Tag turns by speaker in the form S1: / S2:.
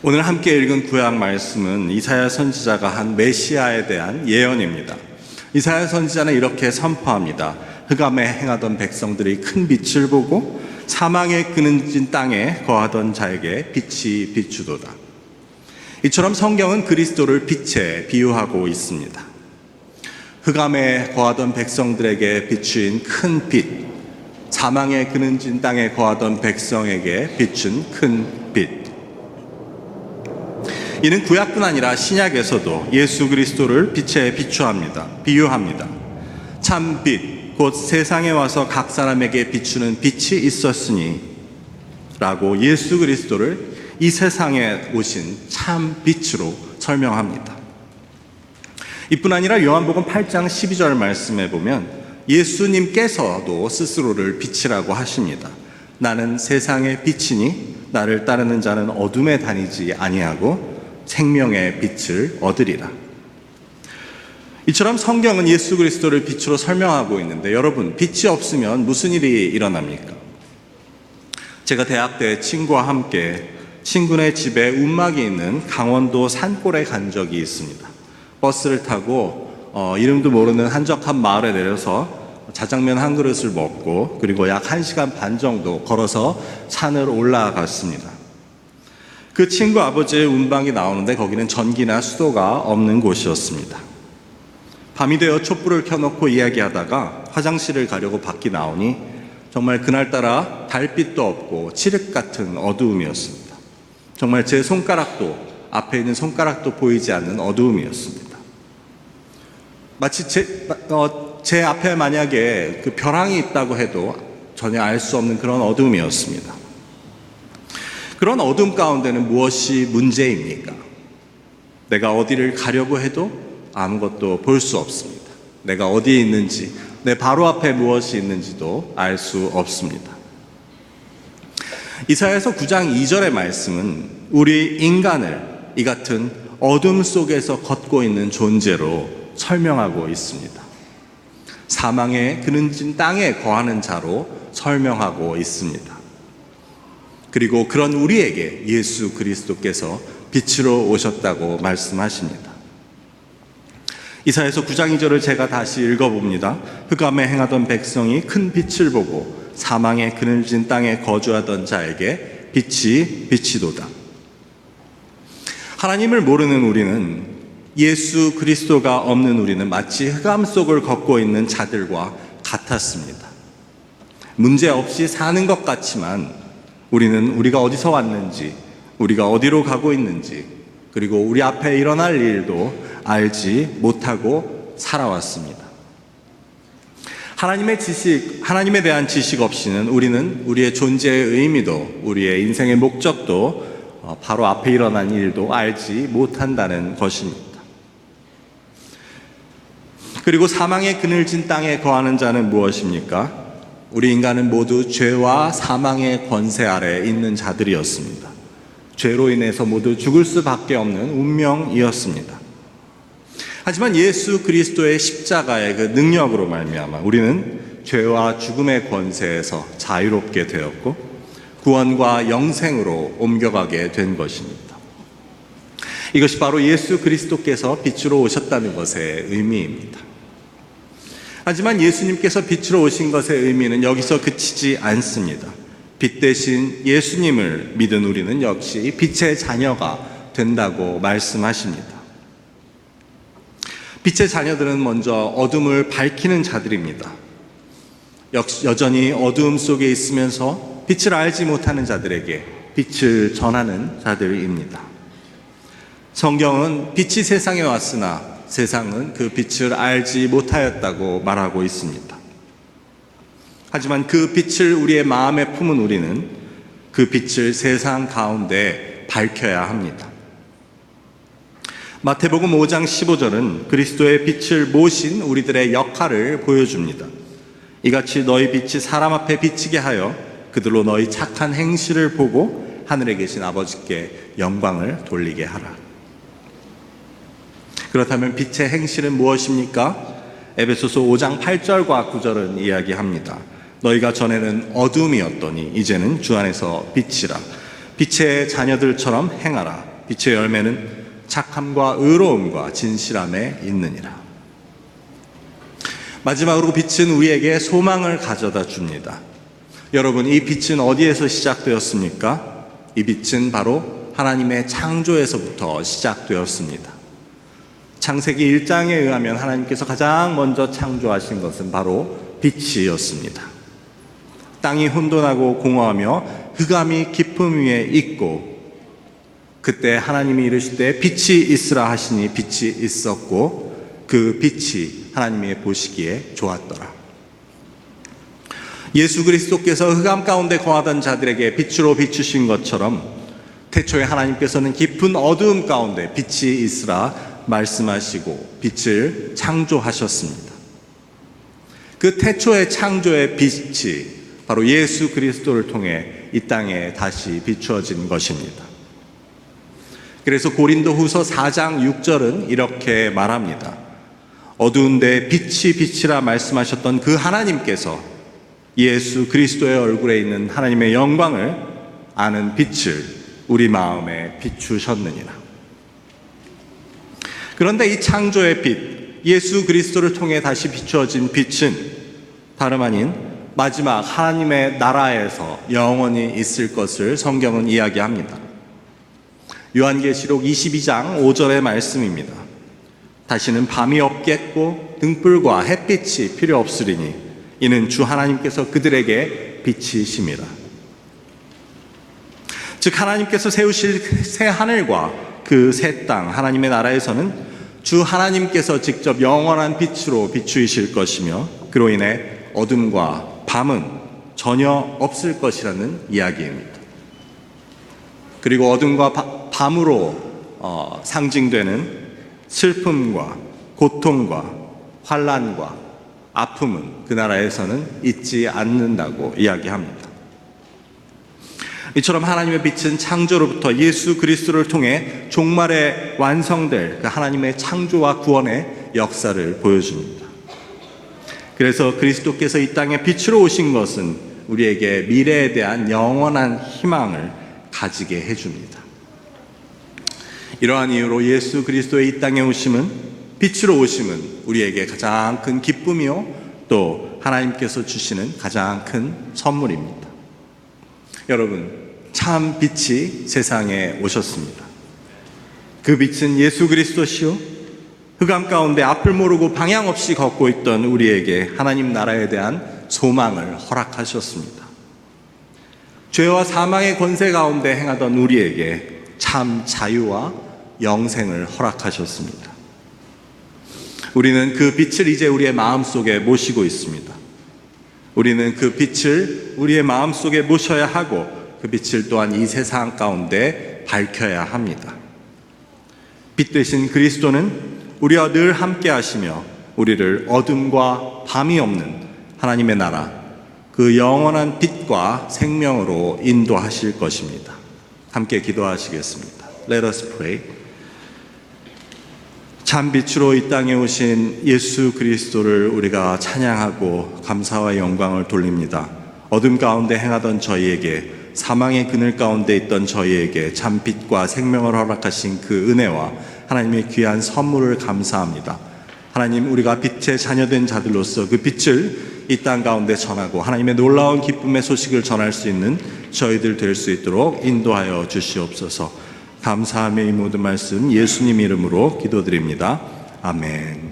S1: 오늘 함께 읽은 구약 말씀은 이사야 선지자가 한 메시아에 대한 예언입니다. 이사야 선지자는 이렇게 선포합니다. 흑암에 행하던 백성들이 큰 빛을 보고 사망에 그늘진 땅에 거하던 자에게 빛이 비추도다. 이처럼 성경은 그리스도를 빛에 비유하고 있습니다. 흑암에 거하던 백성들에게 비추인 큰 빛, 사망에 그늘진 땅에 거하던 백성에게 비춘 큰 빛. 이는 구약뿐 아니라 신약에서도 예수 그리스도를 빛에 비유합니다. 참 빛, 곧 세상에 와서 각 사람에게 비추는 빛이 있었으니 라고 예수 그리스도를 이 세상에 오신 참 빛으로 설명합니다. 이뿐 아니라 요한복음 8장 12절 말씀에 보면 예수님께서도 스스로를 빛이라고 하십니다. 나는 세상의 빛이니 나를 따르는 자는 어둠에 다니지 아니하고 생명의 빛을 얻으리라. 이처럼 성경은 예수 그리스도를 빛으로 설명하고 있는데 여러분, 빛이 없으면 무슨 일이 일어납니까? 제가 대학 때 친구와 함께 친구네 집에 움막이 있는 강원도 산골에 간 적이 있습니다. 버스를 타고 이름도 모르는 한적한 마을에 내려서 자장면 한 그릇을 먹고 그리고 약 1시간 반 정도 걸어서 산을 올라갔습니다. 그 친구 아버지의 운방이 나오는데 거기는 전기나 수도가 없는 곳이었습니다. 밤이 되어 촛불을 켜놓고 이야기하다가 화장실을 가려고 밖이 나오니 정말 그날따라 달빛도 없고 칠흑 같은 어두움이었습니다. 정말 제 손가락도, 앞에 있는 손가락도 보이지 않는 어두움이었습니다. 마치 제 앞에 만약에 그 벼랑이 있다고 해도 전혀 알 수 없는 그런 어두움이었습니다. 그런 어둠 가운데는 무엇이 문제입니까? 내가 어디를 가려고 해도 아무것도 볼 수 없습니다. 내가 어디에 있는지, 내 바로 앞에 무엇이 있는지도 알 수 없습니다. 이사야서 9장 2절의 말씀은 우리 인간을 이 같은 어둠 속에서 걷고 있는 존재로 설명하고 있습니다. 사망에 그늘진 땅에 거하는 자로 설명하고 있습니다. 그리고 그런 우리에게 예수 그리스도께서 빛으로 오셨다고 말씀하십니다. 이사야서 9장 2절을 제가 다시 읽어봅니다. 흑암에 행하던 백성이 큰 빛을 보고 사망에 그늘진 땅에 거주하던 자에게 빛이 비치도다. 하나님을 모르는 우리는, 예수 그리스도가 없는 우리는 마치 흑암 속을 걷고 있는 자들과 같았습니다. 문제없이 사는 것 같지만 우리는 우리가 어디서 왔는지, 우리가 어디로 가고 있는지, 그리고 우리 앞에 일어날 일도 알지 못하고 살아왔습니다. 하나님에 대한 지식 없이는 우리는 우리의 존재의 의미도, 우리의 인생의 목적도, 바로 앞에 일어난 일도 알지 못한다는 것입니다. 그리고 사망의 그늘진 땅에 거하는 자는 무엇입니까? 우리 인간은 모두 죄와 사망의 권세 아래 있는 자들이었습니다. 죄로 인해서 모두 죽을 수밖에 없는 운명이었습니다. 하지만 예수 그리스도의 십자가의 그 능력으로 말미암아 우리는 죄와 죽음의 권세에서 자유롭게 되었고 구원과 영생으로 옮겨가게 된 것입니다. 이것이 바로 예수 그리스도께서 빛으로 오셨다는 것의 의미입니다. 하지만 예수님께서 빛으로 오신 것의 의미는 여기서 그치지 않습니다. 빛 대신 예수님을 믿은 우리는 역시 빛의 자녀가 된다고 말씀하십니다. 빛의 자녀들은 먼저 어둠을 밝히는 자들입니다. 여전히 어두움 속에 있으면서 빛을 알지 못하는 자들에게 빛을 전하는 자들입니다. 성경은 빛이 세상에 왔으나 세상은 그 빛을 알지 못하였다고 말하고 있습니다. 하지만 그 빛을 우리의 마음에 품은 우리는 그 빛을 세상 가운데 밝혀야 합니다. 마태복음 5장 15절은 그리스도의 빛을 모신 우리들의 역할을 보여줍니다. 이같이 너희 빛이 사람 앞에 비치게 하여 그들로 너희 착한 행실을 보고 하늘에 계신 아버지께 영광을 돌리게 하라. 그렇다면 빛의 행실은 무엇입니까? 에베소서 5장 8절과 9절은 이야기합니다. 너희가 전에는 어둠이었더니 이제는 주 안에서 빛이라. 빛의 자녀들처럼 행하라. 빛의 열매는 착함과 의로움과 진실함에 있느니라. 마지막으로 빛은 우리에게 소망을 가져다 줍니다. 여러분, 이 빛은 어디에서 시작되었습니까? 이 빛은 바로 하나님의 창조에서부터 시작되었습니다. 창세기 1장에 의하면 하나님께서 가장 먼저 창조하신 것은 바로 빛이었습니다. 땅이 혼돈하고 공허하며 흑암이 깊음 위에 있고, 그때 하나님이 이르실 때 빛이 있으라 하시니 빛이 있었고, 그 빛이 하나님이 보시기에 좋았더라. 예수 그리스도께서 흑암 가운데 거하던 자들에게 빛으로 비추신 것처럼 태초에 하나님께서는 깊은 어두움 가운데 빛이 있으라 말씀하시고 빛을 창조하셨습니다. 그 태초의 창조의 빛이 바로 예수 그리스도를 통해 이 땅에 다시 비추어진 것입니다. 그래서 고린도후서 4장 6절은 이렇게 말합니다. 어두운 데 빛이 빛이라 말씀하셨던 그 하나님께서 예수 그리스도의 얼굴에 있는 하나님의 영광을 아는 빛을 우리 마음에 비추셨느니라. 그런데 이 창조의 빛, 예수 그리스도를 통해 다시 비추어진 빛은 다름 아닌 마지막 하나님의 나라에서 영원히 있을 것을 성경은 이야기합니다. 요한계시록 22장 5절의 말씀입니다. 다시는 밤이 없겠고 등불과 햇빛이 필요 없으리니 이는 주 하나님께서 그들에게 빛이심이라. 즉 하나님께서 세우실 새 하늘과 그 새 땅, 하나님의 나라에서는 주 하나님께서 직접 영원한 빛으로 비추이실 것이며 그로 인해 어둠과 밤은 전혀 없을 것이라는 이야기입니다. 그리고 어둠과 밤으로 상징되는 슬픔과 고통과 환난과 아픔은 그 나라에서는 있지 않는다고 이야기합니다. 이처럼 하나님의 빛은 창조로부터 예수 그리스도를 통해 종말에 완성될 그 하나님의 창조와 구원의 역사를 보여줍니다. 그래서 그리스도께서 이 땅에 빛으로 오신 것은 우리에게 미래에 대한 영원한 희망을 가지게 해줍니다. 이러한 이유로 예수 그리스도의 이 땅에 오심은, 빛으로 오심은 우리에게 가장 큰 기쁨이요 또 하나님께서 주시는 가장 큰 선물입니다. 여러분, 참 빛이 세상에 오셨습니다. 그 빛은 예수 그리스도시요 흑암 가운데 앞을 모르고 방향 없이 걷고 있던 우리에게 하나님 나라에 대한 소망을 허락하셨습니다. 죄와 사망의 권세 가운데 행하던 우리에게 참 자유와 영생을 허락하셨습니다. 우리는 그 빛을 이제 우리의 마음속에 모시고 있습니다. 우리는 그 빛을 우리의 마음속에 모셔야 하고 그 빛을 또한 이 세상 가운데 밝혀야 합니다. 빛 되신 그리스도는 우리와 늘 함께 하시며 우리를 어둠과 밤이 없는 하나님의 나라, 그 영원한 빛과 생명으로 인도하실 것입니다. 함께 기도하시겠습니다. Let us pray. 참 빛으로 이 땅에 오신 예수 그리스도를 우리가 찬양하고 감사와 영광을 돌립니다. 어둠 가운데 행하던 저희에게, 사망의 그늘 가운데 있던 저희에게 참 빛과 생명을 허락하신 그 은혜와 하나님의 귀한 선물을 감사합니다. 하나님, 우리가 빛의 자녀된 자들로서 그 빛을 이 땅 가운데 전하고 하나님의 놀라운 기쁨의 소식을 전할 수 있는 저희들 될 수 있도록 인도하여 주시옵소서. 감사하며 이 모든 말씀 예수님 이름으로 기도드립니다. 아멘.